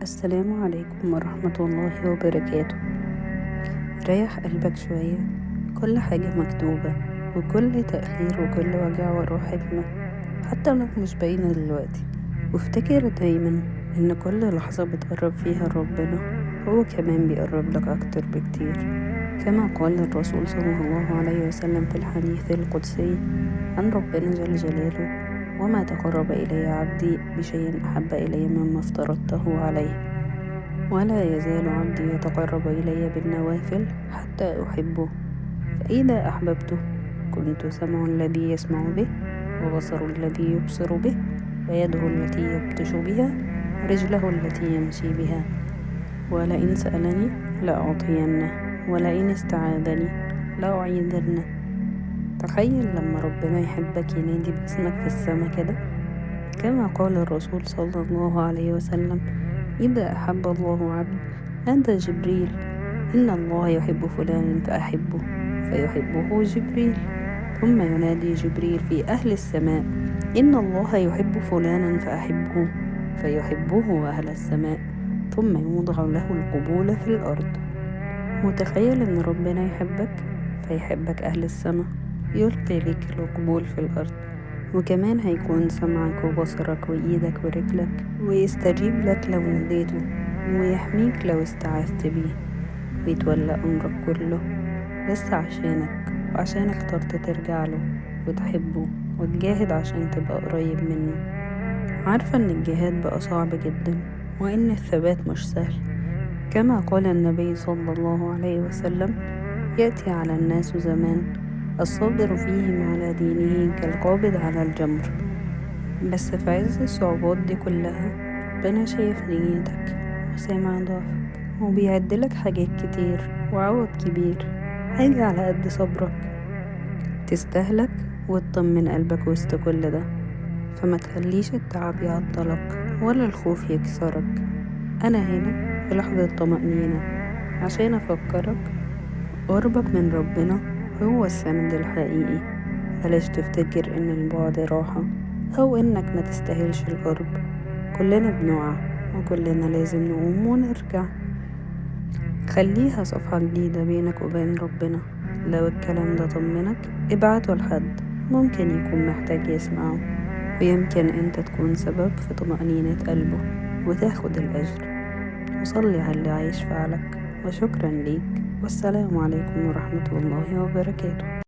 السلام عليكم ورحمة الله وبركاته. ريح قلبك شوية، كل حاجة مكتوبة، وكل تأخير وكل وجع وراه حكمة، حتى لو مش باينة دلوقتي. وافتكر دايما إن كل لحظة بتقرب فيها ربنا هو كمان بيقرب لك أكتر بكتير، كما قال الرسول صلى الله عليه وسلم في الحديث القدسي عن ربنا جل جلاله: وما تقرب إلي عبدي بشيء أحب إلي مما افترضته عليه، ولا يزال عبدي يتقرب إلي بالنوافل حتى أحبه، فإذا أحببته كنت سمع الذي يسمع به، وبصر الذي يبصر به، ويده التي يبطش بها، ورجله التي يمشي بها. ولئن سألني لأعطينه، ولئن استعاذني لأعيذنه. تخيل لما ربنا يحبك ينادي باسمك في السما كده، كما قال الرسول صلى الله عليه وسلم: إذا أحب الله عبد نادى جبريل: إن الله يحب فلانا فأحبه، فيحبه جبريل. ثم ينادي جبريل في أهل السماء: إن الله يحب فلانا فأحبه، فيحبه أهل السماء. ثم يوضع له القبول في الأرض. متخيل إن ربنا يحبك فيحبك أهل السماء، يلقي لك القبول في الأرض، وكمان هيكون سمعك وبصرك وإيدك ورجلك، ويستجيب لك لو ناديته، ويحميك لو استعاذت بيه، ويتولى أمرك كله بس عشانك، وعشان اخترت ترجع له وتحبه وتجاهد عشان تبقى قريب منه. عارفة إن الجهاد بقى صعب جدا، وإن الثبات مش سهل، كما قال النبي صلى الله عليه وسلم: يأتي على الناس زمان الصابر فيهم على دينه كالقابض على الجمر. بس في عز الصعوبات دي كلها ربنا شايف نيتك وسامع ضعفك، وبيعدلك حاجات كتير وعوض كبير، حاجة على قد صبرك تستهلك وتطمن قلبك وسط كل ده. فما تخليش التعب يعطلك ولا الخوف يكسرك. أنا هنا في لحظة طمأنينة عشان أفكرك قربك من ربنا هو السند الحقيقي. بلاش تفتكر إن البعد راحة، أو إنك ما تستاهلش القرب. كلنا بنقع، وكلنا لازم نقوم ونرجع. خليها صفحة جديدة بينك وبين ربنا. لو الكلام ده طمنك ابعته لحد ممكن يكون محتاج يسمعه، ويمكن انت تكون سبب في طمأنينة قلبه وتاخد الأجر. وصلي على اللي عايش فعلك، وشكرا ليك، والسلام عليكم ورحمة الله وبركاته.